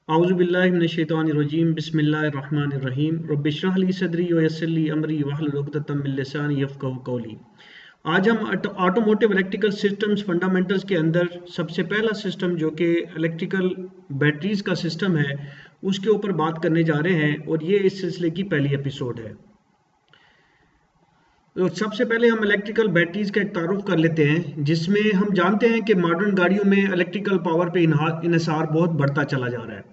औज़ुबिल्लाहिमिनश्शैतानिर्रजीम बिस्मिल्लाहिर्रहमानिर्रहीम रब्बिश्रह ली सदरी व यस्सिर ली अमरी वहलुल उक़दतम मिन लिसानी यफ़क़हू क़ौली। आज हम ऑटोमोटिव इलेक्ट्रिकल सिस्टम्स फंडामेंटल्स के अंदर सबसे पहला सिस्टम जो कि इलेक्ट्रिकल बैटरीज का सिस्टम है उसके ऊपर बात करने जा रहे हैं और ये इस सिलसिले की पहली एपिसोड है। तो सबसे पहले हम इलेक्ट्रिकल बैटरीज का एक तारुफ कर लेते हैं, जिसमें हम जानते हैं कि मॉडर्न गाड़ियों में इलेक्ट्रिकल पावर पे इन्हिसार बहुत बढ़ता चला जा रहा है।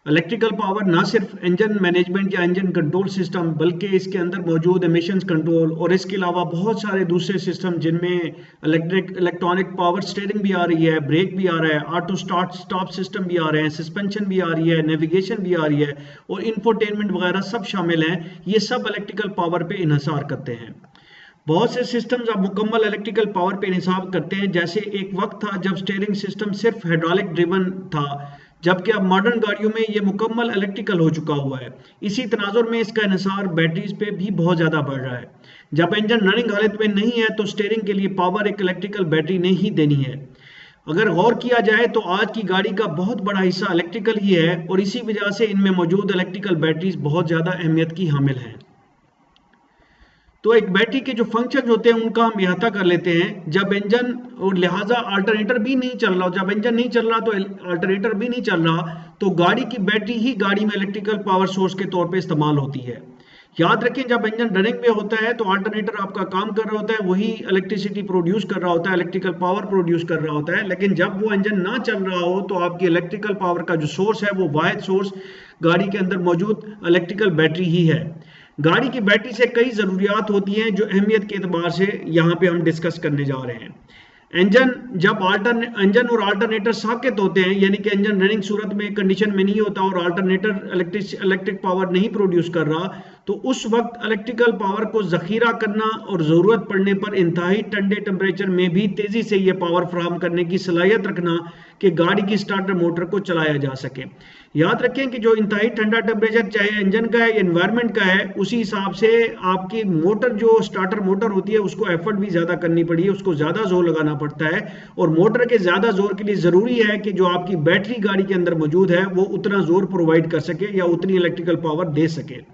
इलेक्ट्रिकल पावर ना सिर्फ इंजन मैनेजमेंट या इंजन कंट्रोल सिस्टम बल्कि इसके अंदर मौजूद एमिशंस कंट्रोल और इसके अलावा बहुत सारे दूसरे सिस्टम जिनमें इलेक्ट्रॉनिक पावर स्टीयरिंग भी आ रही है, ब्रेक भी आ रहा है, ऑटो स्टार्ट स्टॉप सिस्टम भी आ रहे हैं, सस्पेंशन भी आ रही है, नेविगेशन भी आ रही है और इंफोटेनमेंट वगैरह सब शामिल हैं। ये सब इलेक्ट्रिकल पावर पे इन्हिसार करते हैं। बहुत से सिस्टम्स अब मुकम्मल इलेक्ट्रिकल पावर पे इन्हिसार करते हैं। जैसे एक वक्त था जब स्टीयरिंग सिस्टम सिर्फ हाइड्रोलिक ड्रिवन था, जबकि अब मॉडर्न गाड़ियों में ये मुकम्मल इलेक्ट्रिकल हो चुका हुआ है। इसी तनाजुर में इसका इन्हिसार बैटरीज पे भी बहुत ज़्यादा बढ़ रहा है। जब इंजन रनिंग हालत में नहीं है तो स्टीयरिंग के लिए पावर एक इलेक्ट्रिकल बैटरी ने ही देनी है। अगर गौर किया जाए तो आज की गाड़ी का बहुत बड़ा हिस्सा इलेक्ट्रिकल ही है और इसी वजह से इनमें मौजूद इलेक्ट्रिकल बैटरीज बहुत ज़्यादा अहमियत की हामिल हैं। तो एक बैटरी के जो फंक्शन होते हैं उनका हम अहाता कर लेते हैं। जब इंजन और लिहाजा अल्टरनेटर भी नहीं चल रहा, जब इंजन नहीं चल रहा तो अल्टरनेटर भी नहीं चल रहा, तो गाड़ी की बैटरी ही गाड़ी में इलेक्ट्रिकल पावर सोर्स के तौर पे इस्तेमाल होती है। याद रखें, जब इंजन रनिंग में होता है तो अल्टरनेटर आपका काम कर रहा होता है, वही इलेक्ट्रिसिटी प्रोड्यूस कर रहा होता है, इलेक्ट्रिकल पावर प्रोड्यूस कर रहा होता है। लेकिन जब वो इंजन ना चल रहा हो तो आपकी इलेक्ट्रिकल पावर का जो सोर्स है वो वाहिद सोर्स गाड़ी के अंदर मौजूद इलेक्ट्रिकल बैटरी ही है। गाड़ी की बैटरी से कई ज़रूरियात होती हैं जो अहमियत के एतबार से यहाँ पे हम डिस्कस करने जा रहे हैं। इंजन और अल्टरनेटर साकित होते हैं, यानी कि इंजन रनिंग सूरत में कंडीशन में नहीं होता और अल्टरनेटर इलेक्ट्रिक पावर नहीं प्रोड्यूस कर रहा, तो उस वक्त इलेक्ट्रिकल पावर को जखीरा करना और ज़रूरत पड़ने पर इंतहाई ठंडे टेम्परेचर में भी तेज़ी से ये पावर फराहम करने की सलाहियत रखना कि गाड़ी की स्टार्टर मोटर को चलाया जा सके। याद रखें कि जो इंतहाई ठंडा टेम्परेचर चाहे इंजन का है या एनवायरनमेंट का है, उसी हिसाब से आपकी मोटर जो स्टार्टर मोटर होती है उसको एफर्ट भी ज़्यादा करनी पड़ी है, उसको ज़्यादा जोर लगाना पड़ता है। और मोटर के ज़्यादा जोर के लिए ज़रूरी है कि जो आपकी बैटरी गाड़ी के अंदर मौजूद है वो उतना जोर प्रोवाइड कर सके या उतनी इलेक्ट्रिकल पावर दे सके।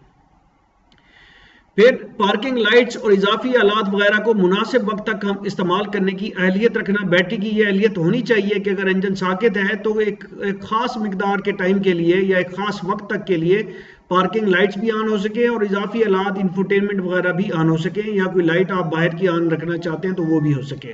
फिर पार्किंग लाइट्स और इजाफी आलात वगैरह को मुनासिब वक्त तक हम इस्तेमाल करने की अहलियत रखना, बैटरी की ये अहलियत होनी चाहिए कि अगर इंजन साकित है तो एक ख़ास मिकदार के टाइम के लिए या एक ख़ास वक्त तक के लिए पार्किंग लाइट्स भी ऑन हो सके और इजाफी आलात इंफोटेनमेंट वगैरह भी ऑन हो सके, या कोई लाइट आप बाहर की ऑन रखना चाहते हैं तो वो भी हो सके।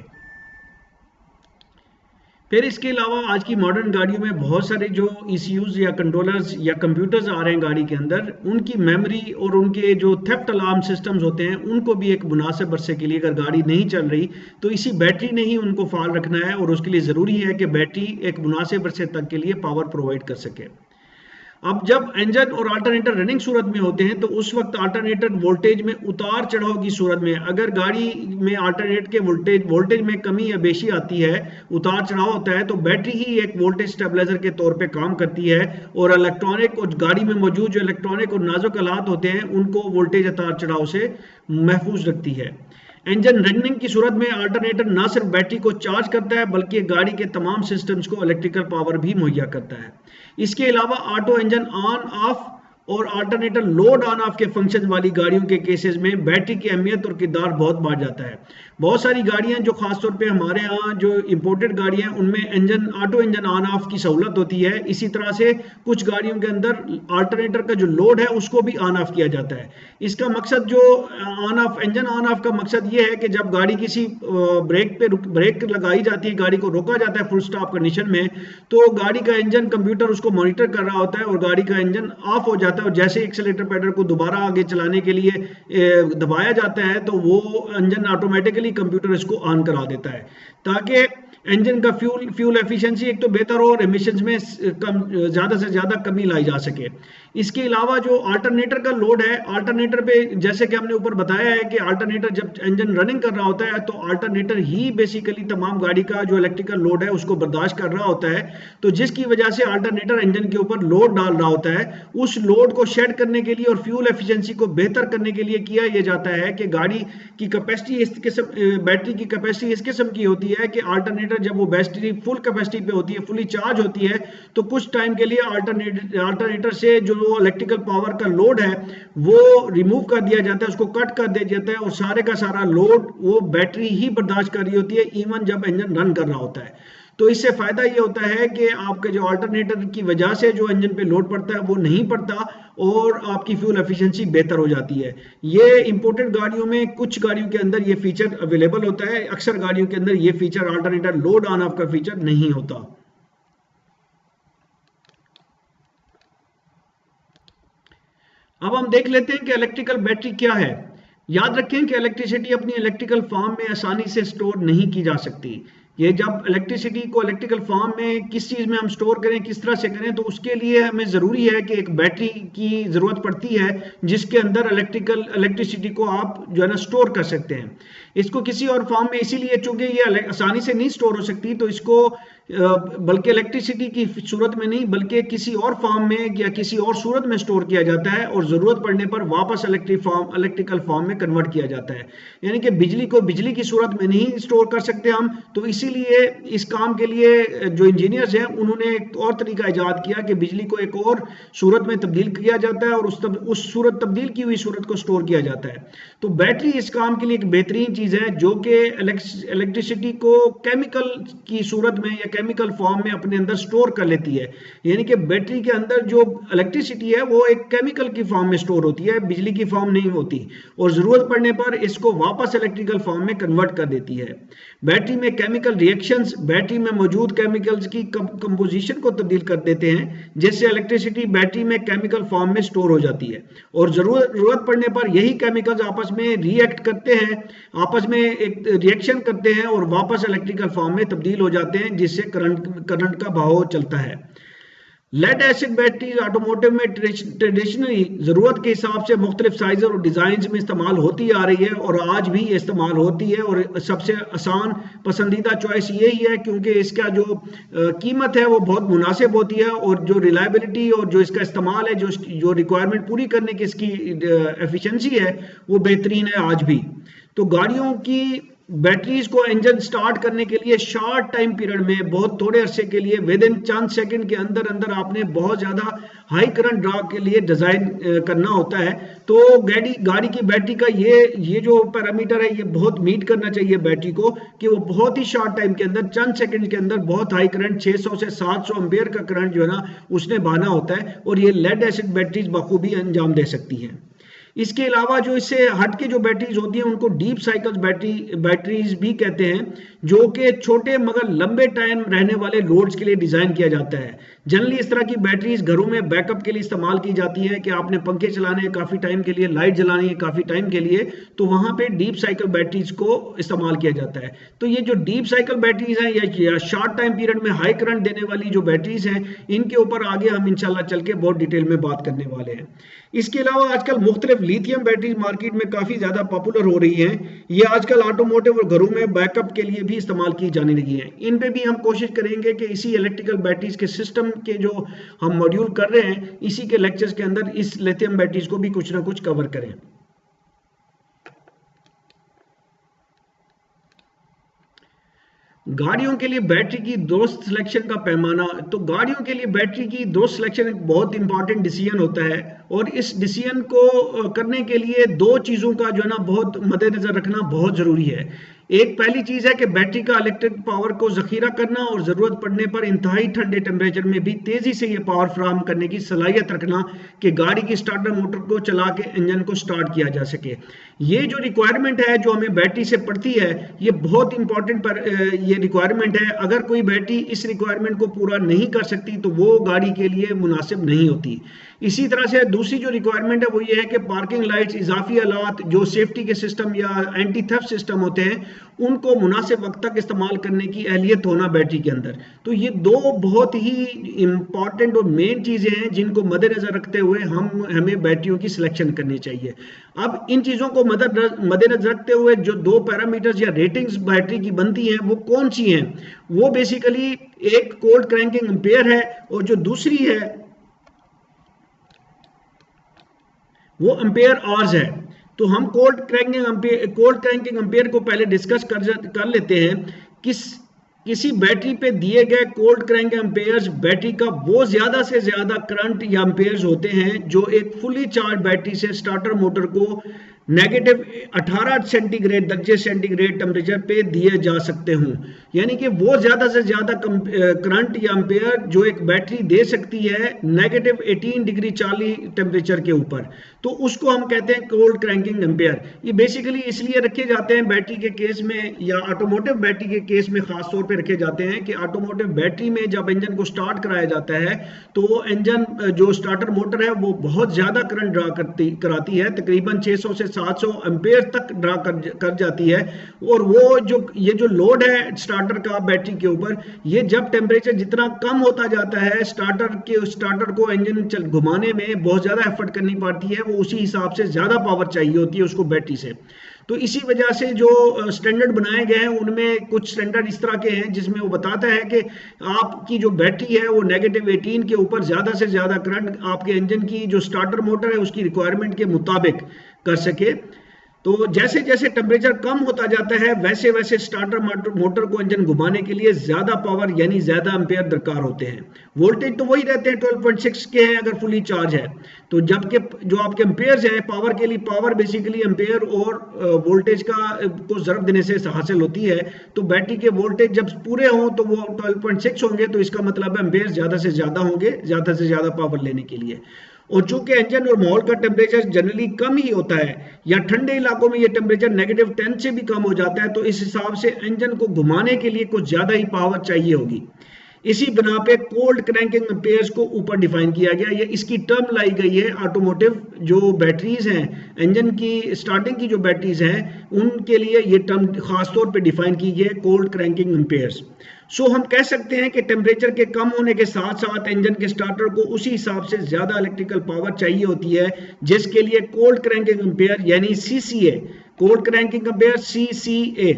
फिर इसके अलावा आज की मॉडर्न गाड़ियों में बहुत सारे जो ECUs या कंट्रोलर्स या कंप्यूटर्स आ रहे हैं गाड़ी के अंदर, उनकी मेमोरी और उनके जो थेफ्ट अलार्म सिस्टम्स होते हैं उनको भी एक मुनासिब अरसे के लिए अगर गाड़ी नहीं चल रही तो इसी बैटरी ने ही उनको फाल रखना है और उसके लिए ज़रूरी है कि बैटरी एक मुनासिब अरसे तक के लिए पावर प्रोवाइड कर सके। अब जब इंजन और अल्टरनेटर रनिंग सूरत में होते हैं तो उस वक्त अल्टरनेटर वोल्टेज में उतार चढ़ाव की सूरत में, अगर गाड़ी में अल्टरनेट के वोल्टेज में कमी या बेशी आती है, उतार चढ़ाव होता है, तो बैटरी ही एक वोल्टेज स्टेबलाइजर के तौर पे काम करती है और इलेक्ट्रॉनिक और गाड़ी में मौजूद जो इलेक्ट्रॉनिक और नाजुक आलात होते हैं उनको वोल्टेज उतार चढ़ाव से महफूज रखती है। इंजन रनिंग की सूरत में अल्टरनेटर ना सिर्फ बैटरी को चार्ज करता है बल्कि गाड़ी के तमाम सिस्टम्स को इलेक्ट्रिकल पावर भी मुहैया करता है। इसके अलावा ऑटो इंजन ऑन ऑफ और अल्टरनेटर लोड ऑन ऑफ के फंक्शन वाली गाड़ियों के केसेस में बैटरी की अहमियत और किरदार बहुत बढ़ जाता है। बहुत सारी गाड़ियां जो खासतौर पे हमारे यहाँ जो इंपोर्टेड गाड़ियां हैं उनमें ऑटो इंजन ऑन ऑफ की सहूलत होती है। इसी तरह से कुछ गाड़ियों के अंदर अल्टरनेटर का जो लोड है उसको भी ऑन ऑफ किया जाता है। इसका मकसद जो इंजन ऑन ऑफ का मकसद ये है कि जब गाड़ी किसी ब्रेक लगाई जाती है, गाड़ी को रोका जाता है फुल स्टॉप कंडीशन में, तो गाड़ी का इंजन कंप्यूटर उसको मॉनिटर कर रहा होता है और गाड़ी का इंजन ऑफ हो जाता है और जैसे एक्सीलरेटर पेडल को दोबारा आगे चलाने के लिए दबाया जाता है तो वो इंजन ऑटोमेटिकली कंप्यूटर इसको ऑन करा देता है ताकि इंजन का फ्यूल एफिशिएंसी एक तो बेहतर हो और एमिशंस में ज़्यादा से ज़्यादा कमी लाई जा सके। इसके अलावा जो अल्टरनेटर का लोड है, अल्टरनेटर पे जैसे कि हमने ऊपर बताया है कि अल्टरनेटर जब इंजन रनिंग कर रहा होता है तो अल्टरनेटर ही बेसिकली तमाम गाड़ी का जो इलेक्ट्रिकल लोड है उसको बर्दाश्त कर रहा होता है, तो जिसकी वजह से अल्टरनेटर इंजन के ऊपर लोड डाल रहा होता है। उस लोड लोड को शेड करने के लिए और फ्यूल एफिशिएंसी को बेहतर करने के लिए किया यह जाता है कि गाड़ी की कैपेसिटी इस किस्म, बैटरी की कैपेसिटी इस किस्म की होती है कि अल्टरनेटर जब वो बैटरी फुल कैपेसिटी पे होती है, फुली चार्ज होती है, तो कुछ टाइम के लिए अल्टरनेटर से जो इलेक्ट्रिकल पावर का लोड है वो रिमूव कर दिया जाता है, उसको कट कर दिया जाता है और सारे का सारा लोड वो बैटरी ही बर्दाश्त कर रही होती है इवन जब इंजन रन कर रहा होता है। तो इससे फायदा ये होता है कि आपके जो अल्टरनेटर की वजह से जो इंजन पे लोड पड़ता है वो नहीं पड़ता और आपकी फ्यूल एफिशिएंसी बेहतर हो जाती है। ये इंपोर्टेड गाड़ियों में कुछ गाड़ियों के अंदर ये फीचर अवेलेबल होता है, अक्सर गाड़ियों के अंदर ये feature alternator load on off का फीचर नहीं होता। अब हम देख लेते हैं कि इलेक्ट्रिकल बैटरी क्या है। याद रखें कि इलेक्ट्रिसिटी अपनी इलेक्ट्रिकल फॉर्म में आसानी से स्टोर नहीं की जा सकती। ये जब इलेक्ट्रिसिटी को इलेक्ट्रिकल फॉर्म में किस चीज़ में हम स्टोर करें, किस तरह से करें, तो उसके लिए हमें ज़रूरी है कि एक बैटरी की ज़रूरत पड़ती है जिसके अंदर इलेक्ट्रिसिटी को आप जो है ना स्टोर कर सकते हैं। इसको किसी और फॉर्म में इसीलिए चूंकि ये आसानी से नहीं स्टोर हो सकती, तो इसको बल्कि इलेक्ट्रिसिटी की सूरत में नहीं बल्कि किसी और फॉर्म में या किसी और सूरत में स्टोर किया जाता है और ज़रूरत पड़ने पर वापस इलेक्ट्रिकल फॉर्म में कन्वर्ट किया जाता है। यानी कि बिजली को बिजली की सूरत में नहीं स्टोर कर सकते हम, तो इसीलिए इस काम के लिए जो इंजीनियर्स हैं उन्होंने एक और तरीका ईजाद किया कि बिजली को एक और सूरत में तब्दील किया जाता है और उस सूरत तब्दील की हुई सूरत को स्टोर किया जाता है। तो बैटरी इस काम के लिए एक बेहतरीन चीज़ है जो कि इलेक्ट्रिसिटी को केमिकल की सूरत में या केमिकल फॉर्म में अपने अंदर स्टोर कर लेती है। यानी कि बैटरी के अंदर जो इलेक्ट्रिसिटी है वो एक केमिकल की फॉर्म में स्टोर होती है, बिजली की फॉर्म नहीं होती, और जरूरत पड़ने पर इसको वापस इलेक्ट्रिकल फॉर्म में कन्वर्ट कर देती है। बैटरी में केमिकल रिएक्शंस बैटरी में मौजूद केमिकल्स की कंपोजिशन को तब्दील कर देते हैं, जिससे इलेक्ट्रिसिटी बैटरी में केमिकल फॉर्म में स्टोर हो जाती है और जरूरत पड़ने पर यही केमिकल्स आपस में रिएक्ट करते हैं, आपस में एक रिएक्शन करते हैं और वापस इलेक्ट्रिकल फॉर्म में तब्दील हो जाते हैं, जिससे करंट का बहाव चलता है। लेड एसिड बैटरी ऑटोमोटिव में ट्रेडिशनली ज़रूरत के हिसाब से मुख्तलिफ साइज और डिज़ाइन में इस्तेमाल होती आ रही है और आज भी इस्तेमाल होती है, और सबसे आसान पसंदीदा चॉइस यही है क्योंकि इसका जो कीमत है वो बहुत मुनासिब होती है और जो रिलायबिलिटी और जो इसका इस्तेमाल है, जो रिक्वायरमेंट पूरी करने की इसकी एफिशिएंसी है वो बेहतरीन है आज भी। तो गाड़ियों की बैटरीज को इंजन स्टार्ट करने के लिए शॉर्ट टाइम पीरियड में, बहुत थोड़े अरसे के लिए, विद इन चंद सेकंड के अंदर अंदर आपने बहुत ज़्यादा हाई करंट ड्रॉ के लिए डिज़ाइन करना होता है। तो गाड़ी की बैटरी का ये जो पैरामीटर है ये बहुत मीट करना चाहिए बैटरी को कि वो बहुत ही शॉर्ट टाइम के अंदर, चंद सेकंड के अंदर बहुत हाई करंट 600 से 700 एम्पियर का करंट जो है ना उसने बहाना होता है, और ये लेड एसिड बैटरीज बखूबी अंजाम दे सकती हैं। इसके अलावा जो इससे हट के जो बैटरीज होती हैं उनको डीप साइकिल्स बैटरीज भी कहते हैं, जो कि छोटे मगर लंबे टाइम रहने वाले लोड्स के लिए डिजाइन किया जाता है। जनरली इस तरह की बैटरीज घरों में बैकअप के लिए इस्तेमाल की जाती है कि आपने पंखे चलाने हैं काफी टाइम के लिए, लाइट जलानी है काफी टाइम के लिए, तो वहां पे डीप साइकिल बैटरीज को इस्तेमाल किया जाता है। तो ये जो डीप साइकिल बैटरीज हैं या शॉर्ट टाइम पीरियड में हाई करंट देने वाली जो बैटरीज हैं, इनके ऊपर आगे हम इंशाल्लाह चल के बहुत डिटेल में बात करने वाले हैं। इसके अलावा आजकल मुख्तलिफ लिथियम बैटरीज मार्केट में काफी ज्यादा पॉपुलर हो रही हैं। ये आजकल ऑटोमोटिव और घरों में बैकअप के लिए भी इस्तेमाल की जाने लगी हैं। इन पे भी हम कोशिश करेंगे कि इसी इलेक्ट्रिकल बैटरीज के सिस्टम के जो हम मॉड्यूल कर रहे हैं इसी के लेक्चर्स के अंदर इस लिथियम बैटरीज को भी कुछ ना कुछ कवर करें। गाड़ियों के लिए बैटरी की दोस्त सिलेक्शन का पैमाना। तो गाड़ियों के लिए बैटरी की दोस्त सिलेक्शन एक बहुत इंपॉर्टेंट डिसीजन होता है, और इस डिसीजन को करने के लिए दो चीज़ों का जो है ना बहुत मद्देनजर रखना बहुत ज़रूरी है। एक पहली चीज़ है कि बैटरी का इलेक्ट्रिक पावर को ज़खीरा करना और ज़रूरत पड़ने पर इंतहाई ठंडे टेम्परेचर में भी तेज़ी से ये पावर फ्राहम करने की सलाहियत रखना कि गाड़ी की स्टार्टर मोटर को चला के इंजन को स्टार्ट किया जा सके। ये जो रिक्वायरमेंट है जो हमें बैटरी से पड़ती है ये बहुत इंपॉर्टेंट ये रिक्वायरमेंट है। अगर कोई बैटरी इस रिक्वायरमेंट को पूरा नहीं कर सकती तो वो गाड़ी के लिए मुनासिब नहीं होती। इसी तरह से दूसरी जो रिक्वायरमेंट है वो ये है कि पार्किंग लाइट्स, इजाफी आलात, जो सेफ्टी के सिस्टम या एंटी थेफ्ट सिस्टम होते हैं उनको मुनासिब वक्त तक इस्तेमाल करने की अहलियत होना बैटरी के अंदर। तो ये दो बहुत ही इंपॉर्टेंट और मेन चीज़ें हैं जिनको मद्देनजर रखते हुए हमें बैटरियों की सिलेक्शन करनी चाहिए। अब इन चीज़ों को मद्देनजर रखते हुए जो दो पैरामीटर्स या रेटिंग्स बैटरी की बनती हैं वो कौन सी हैं? वो बेसिकली एक कोल्ड क्रैंकिंग एम्पेयर है और जो दूसरी है वो एम्पेयर आवर्स है। तो हम कोल्ड क्रैंकिंग एम्पेयर को पहले डिस्कस कर लेते हैं। किसी बैटरी पे दिए गए कोल्ड क्रैंक एम्पेयर्स बैटरी का वो ज्यादा से ज्यादा करंट या एम्पेयर्स होते हैं जो एक फुली चार्ज बैटरी से स्टार्टर मोटर को नेगेटिव 18 सेंटीग्रेड दर्जे सेंटीग्रेड टेम्परेचर पे दिए जा सकते हों। यानी कि वो ज्यादा से ज्यादा करंट या एम्पेयर जो एक बैटरी दे सकती है नेगेटिव 18 डिग्री 40 टेम्परेचर के ऊपर, तो उसको हम कहते हैं कोल्ड क्रैंकिंग एम्पेयर। ये बेसिकली इसलिए रखे जाते हैं बैटरी के केस में या ऑटोमोटिव बैटरी के केस में खास तौर पे रखे जाते हैं कि ऑटोमोटिव बैटरी में जब इंजन को स्टार्ट कराया जाता है तो वो इंजन जो स्टार्टर मोटर है वो बहुत ज्यादा करंट ड्रा कराती है, तकरीबन 600 से 700 एम्पेयर तक ड्रा कर जाती है। और वो ये जो लोड है स्टार्टर का बैटरी के ऊपर, ये जब टेम्परेचर जितना कम होता जाता है स्टार्टर को इंजन घुमाने में बहुत ज्यादा एफर्ट करनी पड़ती है, वो उसी हिसाब से ज्यादा पावर चाहिए होती है उसको बैटरी से। तो इसी वजह से जो स्टैंडर्ड बनाए गए हैं उनमें कुछ स्टैंडर्ड इस तरह के हैं जिसमें वो बताता है कि आपकी जो बैटरी है वो नेगेटिव 18 के ऊपर ज्यादा से ज्यादा करंट आपके इंजन की जो स्टार्टर मोटर है उसकी रिक्वायरमेंट के मुताबिक कर सके। तो जैसे जैसे टेम्परेचर कम होता जाता है वैसे वैसे स्टार्टर मोटर को इंजन घुमाने के लिए ज्यादा पावर यानी ज्यादा एम्पेयर दरकार होते हैं। वोल्टेज तो वही रहते हैं 12.6 के हैं अगर फुली चार्ज है, तो जबकि जो आपके एम्पेयर्स हैं पावर के लिए, पावर बेसिकली एम्पेयर और वोल्टेज को ज़रब देने से हासिल होती है। तो बैटरी के वोल्टेज जब पूरे हों तो वो 12.6 होंगे, तो इसका मतलब है एम्पेयर ज्यादा से ज्यादा होंगे ज्यादा से ज्यादा पावर लेने के लिए। और चूंकि इंजन और माहौल का टेम्परेचर जनरली कम ही होता है या ठंडे इलाकों में ये टेम्परेचर नेगेटिव 10 से भी कम हो जाता है, तो इस हिसाब से इंजन को घुमाने के लिए कुछ ज्यादा ही पावर चाहिए होगी। इसी बिना पे कोल्ड क्रैंकिंग एम्पेयर्स को ऊपर डिफाइन किया गया, ये इसकी टर्म लाई गई है। ऑटोमोटिव जो बैटरीज हैं, इंजन की स्टार्टिंग की जो बैटरीज हैं उनके लिए ये टर्म खास तौर पे डिफाइन की गई है कोल्ड क्रैंकिंग एम्पेयर्स। सो हम कह सकते हैं कि टेम्परेचर के कम होने के साथ साथ इंजन के स्टार्टर को उसी हिसाब से ज्यादा इलेक्ट्रिकल पावर चाहिए होती है, जिसके लिए कोल्ड क्रैंकिंग एम्पेयर यानी CCA, cold cranking ampere CCA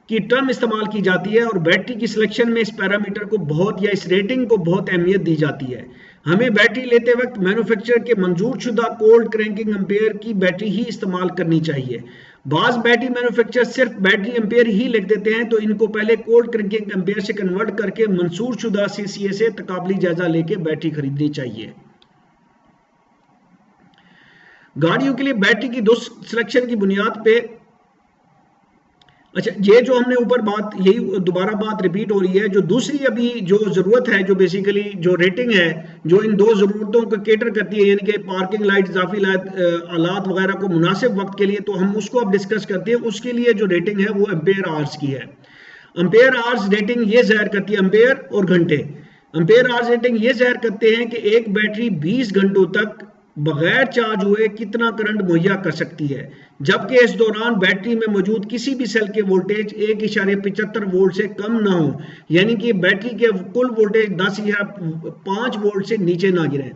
की टर्म इस्तेमाल की जाती है। और बैटरी की सिलेक्शन में इस पैरामीटर को बहुत या इस रेटिंग को बहुत अहमियत दी जाती है। हमें बैटरी लेते वक्त मैन्युफैक्चरर के मंजूर शुदा कोल्ड क्रैंकिंग एम्पेयर की बैटरी ही इस्तेमाल करनी चाहिए। बाज बैटरी मैन्युफैक्चरर सिर्फ बैटरी एम्पेयर ही लिख देते हैं, तो इनको पहले कोल्ड क्रैंकिंग एम्पेयर से कन्वर्ट करके मंजूर शुदा सीसीए से तकाबली जायजा लेके बैटरी खरीदनी चाहिए। गाड़ियों के लिए बैटरी की दो सिलेक्शन की बुनियाद पे, अच्छा ये जो हमने ऊपर बात, यही दोबारा बात रिपीट हो रही है। जो दूसरी अभी जो जरूरत है, जो बेसिकली जो रेटिंग है जो इन दो जरूरतों को केटर करती है, यानी कि पार्किंग लाइट, इजाफी आलात वगैरह को मुनासिब वक्त के लिए, तो हम उसको अब डिस्कस करते हैं। उसके लिए जो रेटिंग है वो एम्पेयर आवर्स की है। एम्पेयर आवर्स रेटिंग ये ज़ाहिर करती है, एम्पेयर और घंटे, एम्पेयर आवर्स रेटिंग ये ज़ाहिर करते हैं कि एक बैटरी 20 घंटों तक बगैर चार्ज हुए कितना करंट मुहैया कर सकती है, जबकि इस दौरान बैटरी में मौजूद किसी भी सेल के वोल्टेज 1.75 वोल्ट से कम ना हो, यानी कि बैटरी के कुल वोल्टेज 10 या 5 वोल्ट से नीचे ना गिरे।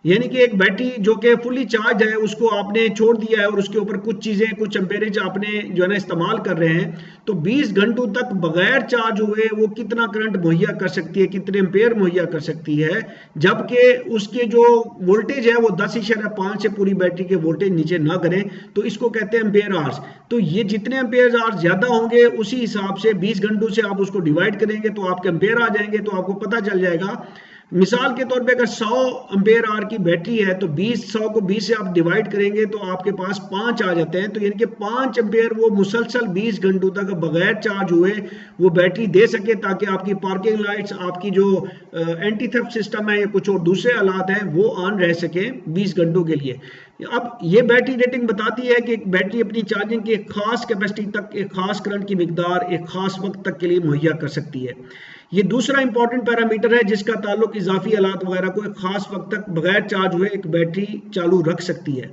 यानी कि एक बैटरी जो कि फुली चार्ज है उसको आपने छोड़ दिया है और उसके ऊपर कुछ चीज़ें, कुछ एम्पेरेज आपने जो है ना इस्तेमाल कर रहे हैं, तो 20 घंटों तक बगैर चार्ज हुए वो कितना करंट मुहैया कर सकती है, कितने एम्पेयर मुहैया कर सकती है, जबकि उसके जो वोल्टेज है वो 10.5 से पूरी बैटरी के वोल्टेज नीचे ना करें, तो इसको कहते हैं एम्पेयर आवर्स। तो ये जितने एम्पेयर आवर्स ज़्यादा होंगे उसी हिसाब से 20 घंटों से आप उसको डिवाइड करेंगे तो आपके एम्पेयर आ जाएंगे, तो आपको पता चल जाएगा। मिसाल के तौर पे अगर 100 एम्पेयर आवर की बैटरी है तो 100 को 20 से आप डिवाइड करेंगे तो आपके पास 5 आ जाते हैं। तो यानी कि 5 एम्पेयर वो मुसलसल 20 घंटों तक बगैर चार्ज हुए वो बैटरी दे सके, ताकि आपकी पार्किंग लाइट्स, आपकी जो एंटी थेफ्ट सिस्टम है या कुछ और दूसरे हालात हैं वो ऑन रह सके 20 घंटों के लिए। अब ये बैटरी रेटिंग बताती है कि बैटरी अपनी चार्जिंग की एक खास कैपेसिटी तक एक खास करंट की मिकदार एक खास वक्त तक के लिए मुहैया कर सकती है। ये दूसरा इंपॉर्टेंट पैरामीटर है जिसका ताल्लुक इजाफी हालात वगैरह को एक खास वक्त तक बगैर चार्ज हुए एक बैटरी चालू रख सकती है।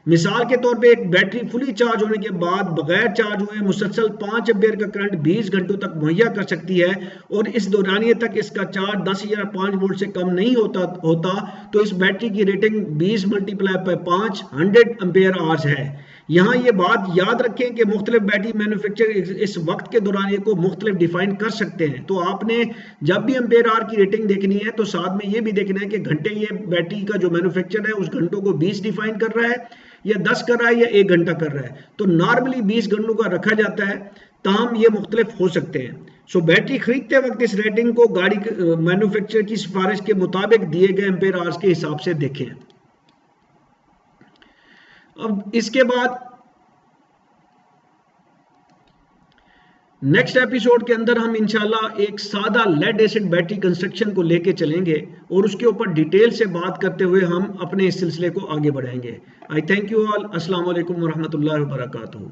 मिसाल के तौर पे एक बैटरी फुली चार्ज होने के बाद बगैर चार्ज हुए मुसलसल 5 एम्पेयर का करंट 20 घंटों तक मुहैया कर सकती है, और इस दौरानिए तक इसका चार्ज 10 या 5 वोल्ट से कम नहीं होता तो इस बैटरी की रेटिंग 20 × 5 100 एम्पेयर आवर्स है। यहाँ ये बात याद रखें कि मुख्तलिफ बैटरी मैन्युफैक्चरर इस वक्त के दौरानिए को मुख्तलिफ डिफाइन कर सकते हैं। तो आपने जब भी एम्पेयर आवर की रेटिंग देखनी है तो साथ में ये भी देखना है कि घंटे, ये बैटरी का जो मैन्युफैक्चरर है उस घंटों को 20 डिफाइन कर रहा है या 10 कर रहा है या 1 घंटा कर रहा है। तो नॉर्मली 20 घंटों का रखा जाता है, ताहम ये मुख्तलिफ हो सकते हैं। सो बैटरी खरीदते वक्त इस रेटिंग को गाड़ी मैन्युफैक्चरर की सिफारिश के मुताबिक दिए गए एम्पेयर आवर्स के हिसाब से देखें। अब इसके बाद नेक्स्ट एपिसोड के अंदर हम इंशाल्लाह एक सादा लेड एसिड बैटरी कंस्ट्रक्शन को लेके चलेंगे और उसके ऊपर डिटेल से बात करते हुए हम अपने इस सिलसिले को आगे बढ़ाएंगे। आई थैंक यू ऑल। अस्सलाम वालेकुम व रहमतुल्लाहि व बरकातुहू।